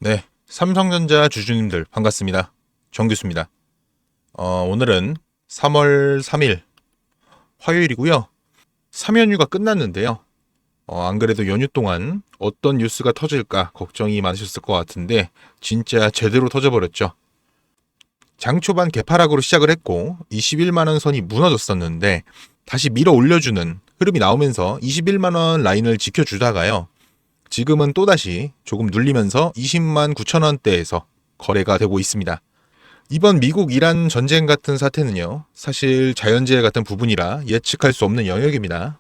네, 삼성전자 주주님들 반갑습니다. 정규수입니다. 오늘은 3월 3일 화요일이고요. 3연휴가 끝났는데요. 안 그래도 연휴 동안 어떤 뉴스가 터질까 걱정이 많으셨을 것 같은데 진짜 제대로 터져버렸죠. 장 초반 개파락으로 시작을 했고 21만 원 선이 무너졌었는데 다시 밀어 올려주는 흐름이 나오면서 21만 원 라인을 지켜주다가요. 지금은 또다시 조금 눌리면서 20만 9천 원대에서 거래가 되고 있습니다. 이번 미국 이란 전쟁 같은 사태는요, 사실 자연재해 같은 부분이라 예측할 수 없는 영역입니다.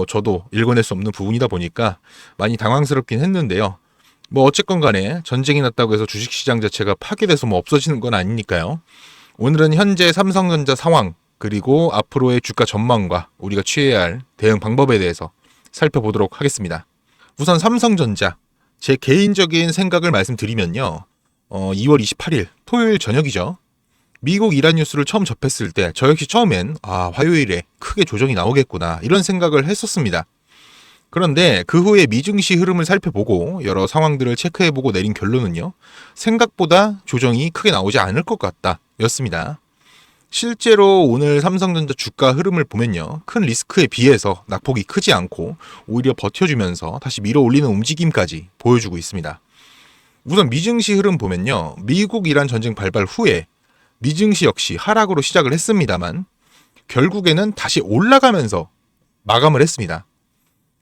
저도 읽어낼 수 없는 부분이다 보니까 많이 당황스럽긴 했는데요. 어쨌건 간에 전쟁이 났다고 해서 주식시장 자체가 파괴돼서 없어지는 건 아니니까요. 오늘은 현재 삼성전자 상황, 그리고 앞으로의 주가 전망과 우리가 취해야 할 대응 방법에 대해서 살펴보도록 하겠습니다. 우선 삼성전자, 제 개인적인 생각을 말씀드리면요. 2월 28일 토요일 저녁이죠. 미국 이란 뉴스를 처음 접했을 때 저 역시 처음엔 화요일에 크게 조정이 나오겠구나 이런 생각을 했었습니다. 그런데 그 후에 미증시 흐름을 살펴보고 여러 상황들을 체크해보고 내린 결론은요. 생각보다 조정이 크게 나오지 않을 것 같다 였습니다. 실제로 오늘 삼성전자 주가 흐름을 보면요. 큰 리스크에 비해서 낙폭이 크지 않고 오히려 버텨주면서 다시 밀어 올리는 움직임까지 보여주고 있습니다. 우선 미증시 흐름 보면요. 미국 이란 전쟁 발발 후에 미증시 역시 하락으로 시작을 했습니다만 결국에는 다시 올라가면서 마감을 했습니다.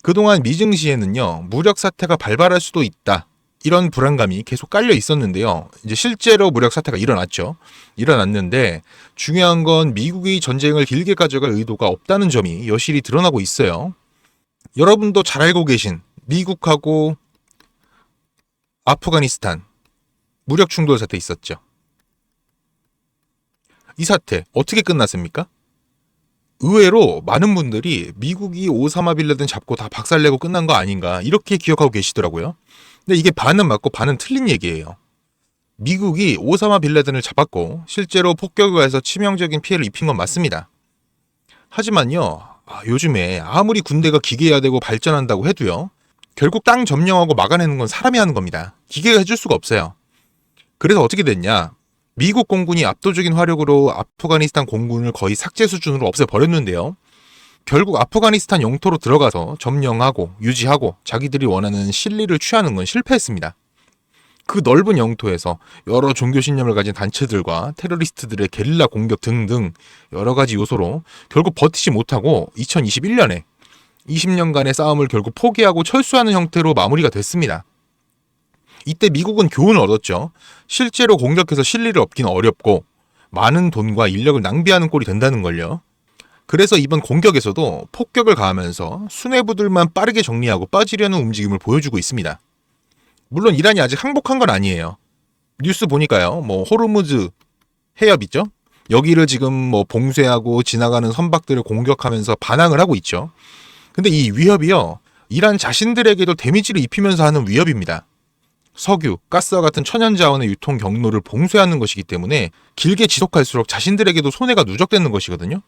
그동안 미증시에는요. 무력 사태가 발발할 수도 있다. 이런 불안감이 계속 깔려 있었는데요. 이제 실제로 무력 사태가 일어났는데 중요한 건 미국이 전쟁을 길게 가져갈 의도가 없다는 점이 여실히 드러나고 있어요. 여러분도 잘 알고 계신 미국하고 아프가니스탄 무력 충돌 사태 있었죠. 이 사태 어떻게 끝났습니까? 의외로 많은 분들이 미국이 오사마 빌라든 잡고 다 박살내고 끝난 거 아닌가 이렇게 기억하고 계시더라고요. 근데 이게 반은 맞고 반은 틀린 얘기예요. 미국이 오사마 빌라든을 잡았고 실제로 폭격을 해서 치명적인 피해를 입힌 건 맞습니다. 하지만요. 요즘에 아무리 군대가 기계화되고 발전한다고 해도요. 결국 땅 점령하고 막아내는 건 사람이 하는 겁니다. 기계가 해줄 수가 없어요. 그래서 어떻게 됐냐. 미국 공군이 압도적인 화력으로 아프가니스탄 공군을 거의 삭제 수준으로 없애버렸는데요. 결국 아프가니스탄 영토로 들어가서 점령하고 유지하고 자기들이 원하는 실리를 취하는 건 실패했습니다. 그 넓은 영토에서 여러 종교 신념을 가진 단체들과 테러리스트들의 게릴라 공격 등등 여러 가지 요소로 결국 버티지 못하고 2021년에 20년간의 싸움을 결국 포기하고 철수하는 형태로 마무리가 됐습니다. 이때 미국은 교훈을 얻었죠. 실제로 공격해서 실리를 얻기는 어렵고 많은 돈과 인력을 낭비하는 꼴이 된다는 걸요. 그래서 이번 공격에서도 폭격을 가하면서 수뇌부들만 빠르게 정리하고 빠지려는 움직임을 보여주고 있습니다. 물론 이란이 아직 항복한 건 아니에요. 뉴스 보니까요. 호르무즈 해협 있죠? 여기를 지금 봉쇄하고 지나가는 선박들을 공격하면서 반항을 하고 있죠. 근데 이 위협이요. 이란 자신들에게도 데미지를 입히면서 하는 위협입니다. 석유, 가스와 같은 천연자원의 유통 경로를 봉쇄하는 것이기 때문에 길게 지속할수록 자신들에게도 손해가 누적되는 것이거든요.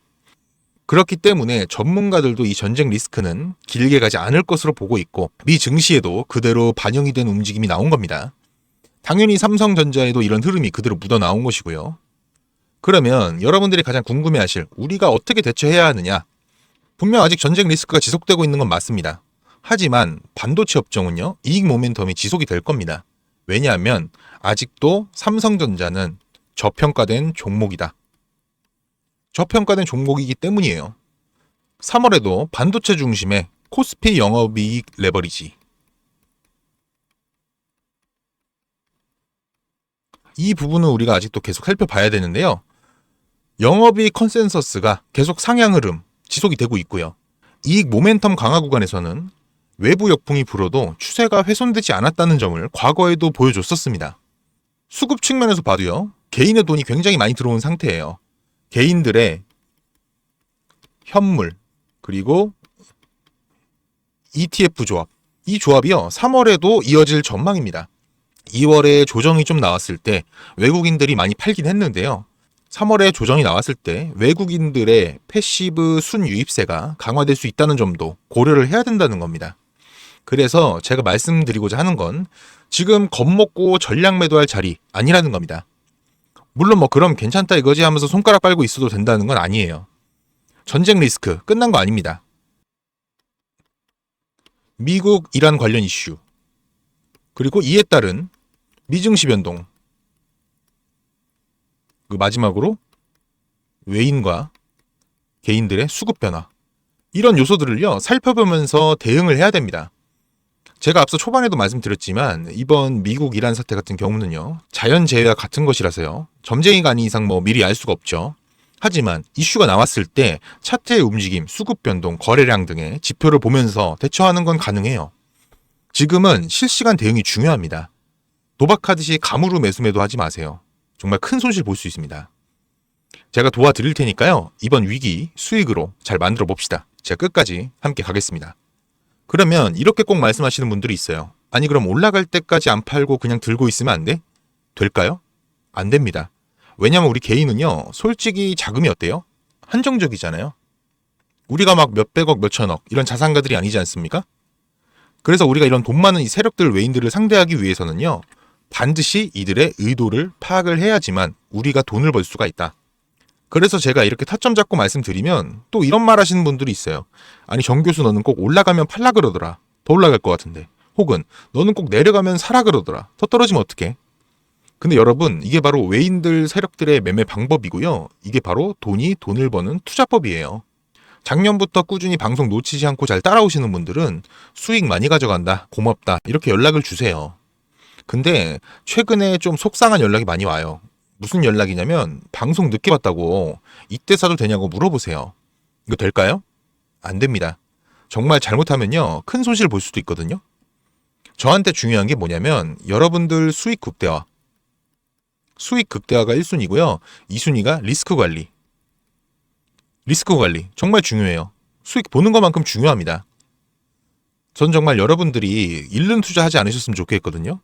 그렇기 때문에 전문가들도 이 전쟁 리스크는 길게 가지 않을 것으로 보고 있고 미 증시에도 그대로 반영이 된 움직임이 나온 겁니다. 당연히 삼성전자에도 이런 흐름이 그대로 묻어나온 것이고요. 그러면 여러분들이 가장 궁금해하실 우리가 어떻게 대처해야 하느냐. 분명 아직 전쟁 리스크가 지속되고 있는 건 맞습니다. 하지만 반도체 업종은요. 이익 모멘텀이 지속이 될 겁니다. 왜냐하면 아직도 삼성전자는 저평가된 종목이다. 저평가된 종목이기 때문이에요. 3월에도 반도체 중심의 코스피 영업이익 레버리지. 이 부분은 우리가 아직도 계속 살펴봐야 되는데요. 영업이익 컨센서스가 계속 상향 흐름 지속이 되고 있고요. 이익 모멘텀 강화 구간에서는 외부 역풍이 불어도 추세가 훼손되지 않았다는 점을 과거에도 보여줬었습니다. 수급 측면에서 봐도요. 개인의 돈이 굉장히 많이 들어온 상태예요. 개인들의 현물 그리고 ETF 조합 이 조합이요 3월에도 이어질 전망입니다. 2월에 조정이 좀 나왔을 때 외국인들이 많이 팔긴 했는데요. 3월에 조정이 나왔을 때 외국인들의 패시브 순유입세가 강화될 수 있다는 점도 고려를 해야 된다는 겁니다. 그래서 제가 말씀드리고자 하는 건 지금 겁먹고 전략 매도할 자리 아니라는 겁니다. 물론 뭐 그럼 괜찮다 이거지 하면서 손가락 빨고 있어도 된다는 건 아니에요. 전쟁 리스크 끝난 거 아닙니다. 미국 이란 관련 이슈, 그리고 이에 따른 미증시 변동, 그 마지막으로 외인과 개인들의 수급 변화, 이런 요소들을요 살펴보면서 대응을 해야 됩니다. 제가 앞서 초반에도 말씀드렸지만 이번 미국 이란 사태 같은 경우는요 자연재해와 같은 것이라서요 점쟁이가 아닌 이상 뭐 미리 알 수가 없죠. 하지만 이슈가 나왔을 때 차트의 움직임, 수급 변동, 거래량 등의 지표를 보면서 대처하는 건 가능해요. 지금은 실시간 대응이 중요합니다. 도박하듯이 감으로 매수매도 하지 마세요. 정말 큰 손실 볼 수 있습니다. 제가 도와드릴 테니까요. 이번 위기 수익으로 잘 만들어 봅시다. 제가 끝까지 함께 가겠습니다. 그러면 이렇게 꼭 말씀하시는 분들이 있어요. 아니 그럼 올라갈 때까지 안 팔고 그냥 들고 있으면 안 돼? 될까요? 안 됩니다. 왜냐면 우리 개인은요. 솔직히 자금이 어때요? 한정적이잖아요. 우리가 막 몇백억 몇천억 이런 자산가들이 아니지 않습니까? 그래서 우리가 이런 돈 많은 이 세력들 외인들을 상대하기 위해서는요. 반드시 이들의 의도를 파악을 해야지만 우리가 돈을 벌 수가 있다. 그래서 제가 이렇게 타점 잡고 말씀드리면 또 이런 말 하시는 분들이 있어요. 아니 정 교수 너는 꼭 올라가면 팔라 그러더라. 더 올라갈 것 같은데. 혹은 너는 꼭 내려가면 사라 그러더라. 더 떨어지면 어떡해? 근데 여러분 이게 바로 외인들 세력들의 매매 방법이고요. 이게 바로 돈이 돈을 버는 투자법이에요. 작년부터 꾸준히 방송 놓치지 않고 잘 따라오시는 분들은 수익 많이 가져간다. 고맙다. 이렇게 연락을 주세요. 근데 최근에 좀 속상한 연락이 많이 와요. 무슨 연락이냐면 방송 늦게 봤다고 이때 사도 되냐고 물어보세요. 이거 될까요? 안 됩니다. 정말 잘못하면요. 큰 손실 볼 수도 있거든요. 저한테 중요한 게 뭐냐면 여러분들 수익 극대화. 수익 극대화가 1순위고요. 2순위가 리스크 관리. 리스크 관리 정말 중요해요. 수익 보는 것만큼 중요합니다. 전 정말 여러분들이 잃는 투자하지 않으셨으면 좋겠거든요.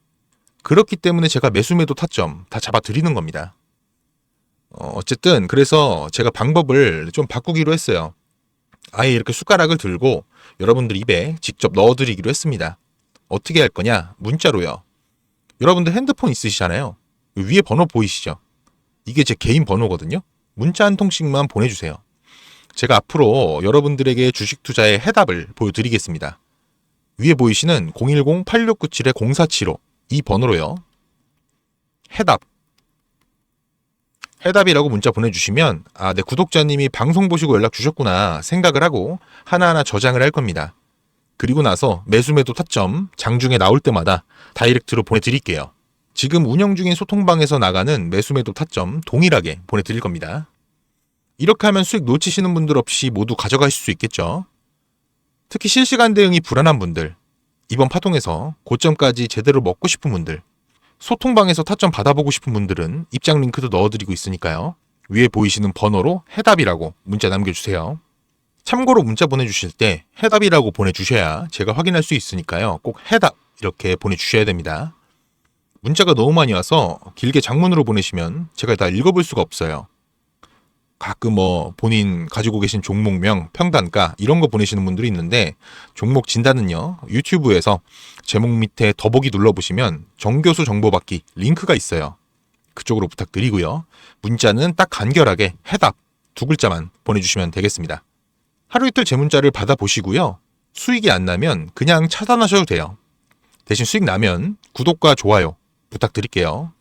그렇기 때문에 제가 매수매도 타점 다 잡아드리는 겁니다. 어쨌든 그래서 제가 방법을 좀 바꾸기로 했어요. 아예 이렇게 숟가락을 들고 여러분들 입에 직접 넣어드리기로 했습니다. 어떻게 할 거냐? 문자로요. 여러분들 핸드폰 있으시잖아요. 위에 번호 보이시죠? 이게 제 개인 번호거든요. 문자 한 통씩만 보내주세요. 제가 앞으로 여러분들에게 주식 투자의 해답을 보여드리겠습니다. 위에 보이시는 010-8697-0475 이 번호로요. 해답이라고 문자 보내주시면 내 구독자님이 방송 보시고 연락 주셨구나 생각을 하고 하나하나 저장을 할 겁니다. 그리고 나서 매수매도 타점 장중에 나올 때마다 다이렉트로 보내드릴게요. 지금 운영 중인 소통방에서 나가는 매수매도 타점 동일하게 보내드릴 겁니다. 이렇게 하면 수익 놓치시는 분들 없이 모두 가져가실 수 있겠죠. 특히 실시간 대응이 불안한 분들, 이번 파동에서 고점까지 제대로 먹고 싶은 분들, 소통방에서 타점 받아보고 싶은 분들은 입장 링크도 넣어드리고 있으니까요. 위에 보이시는 번호로 해답이라고 문자 남겨주세요. 참고로 문자 보내주실 때 해답이라고 보내주셔야 제가 확인할 수 있으니까요. 꼭 해답 이렇게 보내주셔야 됩니다. 문자가 너무 많이 와서 길게 장문으로 보내시면 제가 다 읽어볼 수가 없어요. 가끔 본인 가지고 계신 종목명, 평단가 이런 거 보내시는 분들이 있는데 종목 진단은요. 유튜브에서 제목 밑에 더보기 눌러보시면 정교수 정보받기 링크가 있어요. 그쪽으로 부탁드리고요. 문자는 딱 간결하게 해답 두 글자만 보내주시면 되겠습니다. 하루 이틀 제 문자를 받아보시고요. 수익이 안 나면 그냥 차단하셔도 돼요. 대신 수익 나면 구독과 좋아요 부탁드릴게요.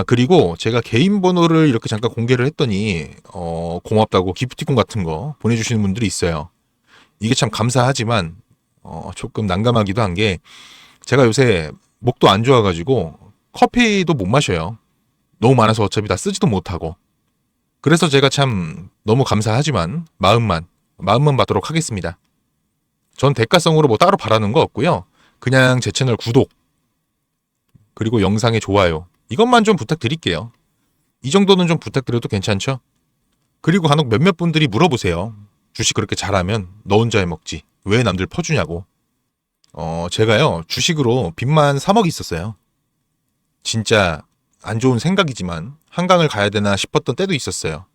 그리고 제가 개인 번호를 이렇게 잠깐 공개를 했더니 고맙다고 기프티콘 같은 거 보내주시는 분들이 있어요. 이게 참 감사하지만 조금 난감하기도 한 게 제가 요새 목도 안 좋아가지고 커피도 못 마셔요. 너무 많아서 어차피 다 쓰지도 못하고. 그래서 제가 참 너무 감사하지만 마음만 받도록 하겠습니다. 전 대가성으로 뭐 따로 바라는 거 없고요. 그냥 제 채널 구독 그리고 영상에 좋아요 이것만 좀 부탁드릴게요. 이 정도는 좀 부탁드려도 괜찮죠? 그리고 간혹 몇몇 분들이 물어보세요. 주식 그렇게 잘하면 너 혼자 해먹지 왜 남들 퍼주냐고. 제가요 주식으로 빚만 3억 있었어요. 진짜 안 좋은 생각이지만 한강을 가야 되나 싶었던 때도 있었어요.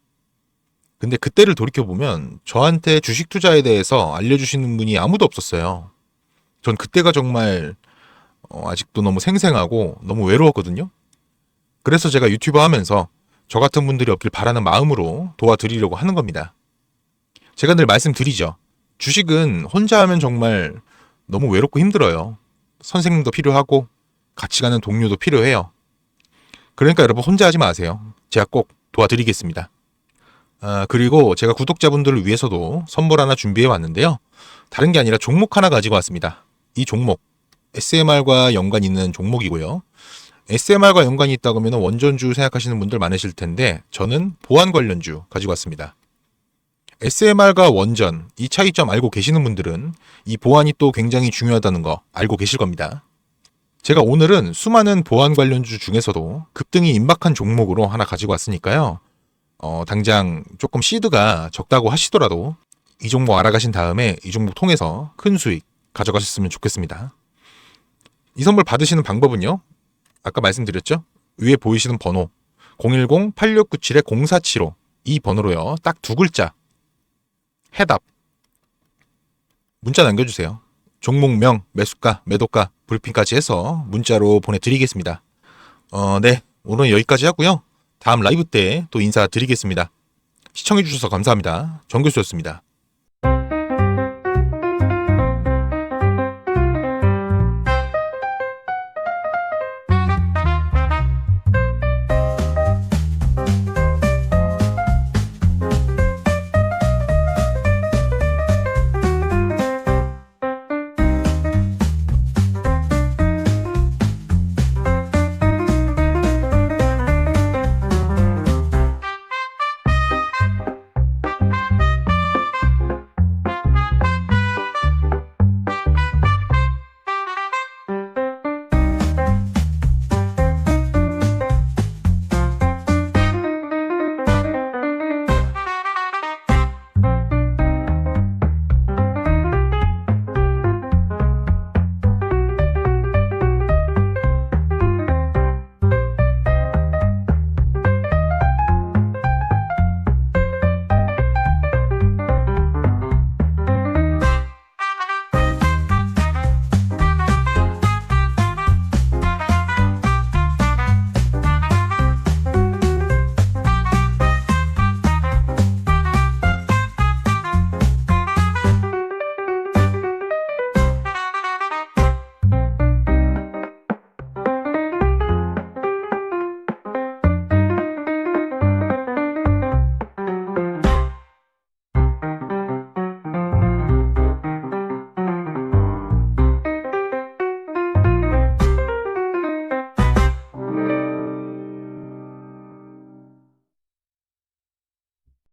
근데 그때를 돌이켜보면 저한테 주식 투자에 대해서 알려주시는 분이 아무도 없었어요. 전 그때가 정말 아직도 너무 생생하고 너무 외로웠거든요. 그래서 제가 유튜버 하면서 저 같은 분들이 없길 바라는 마음으로 도와드리려고 하는 겁니다. 제가 늘 말씀드리죠. 주식은 혼자 하면 정말 너무 외롭고 힘들어요. 선생님도 필요하고 같이 가는 동료도 필요해요. 그러니까 여러분 혼자 하지 마세요. 제가 꼭 도와드리겠습니다. 그리고 제가 구독자분들을 위해서도 선물 하나 준비해 왔는데요. 다른 게 아니라 종목 하나 가지고 왔습니다. 이 종목 SMR과 연관 있는 종목이고요. SMR과 연관이 있다고 하면 원전주 생각하시는 분들 많으실 텐데 저는 보안 관련주 가지고 왔습니다. SMR과 원전 이 차이점 알고 계시는 분들은 이 보안이 또 굉장히 중요하다는 거 알고 계실 겁니다. 제가 오늘은 수많은 보안 관련주 중에서도 급등이 임박한 종목으로 하나 가지고 왔으니까요. 당장 조금 시드가 적다고 하시더라도 이 종목 알아가신 다음에 이 종목 통해서 큰 수익 가져가셨으면 좋겠습니다. 이 선물 받으시는 방법은요. 아까 말씀드렸죠? 위에 보이시는 번호 010-8697-0475 이 번호로요. 딱 두 글자 해답 문자 남겨주세요. 종목명, 매수가, 매도가, 브리핑까지 해서 문자로 보내드리겠습니다. 네, 오늘은 여기까지 하고요. 다음 라이브 때 또 인사드리겠습니다. 시청해주셔서 감사합니다. 정 교수였습니다.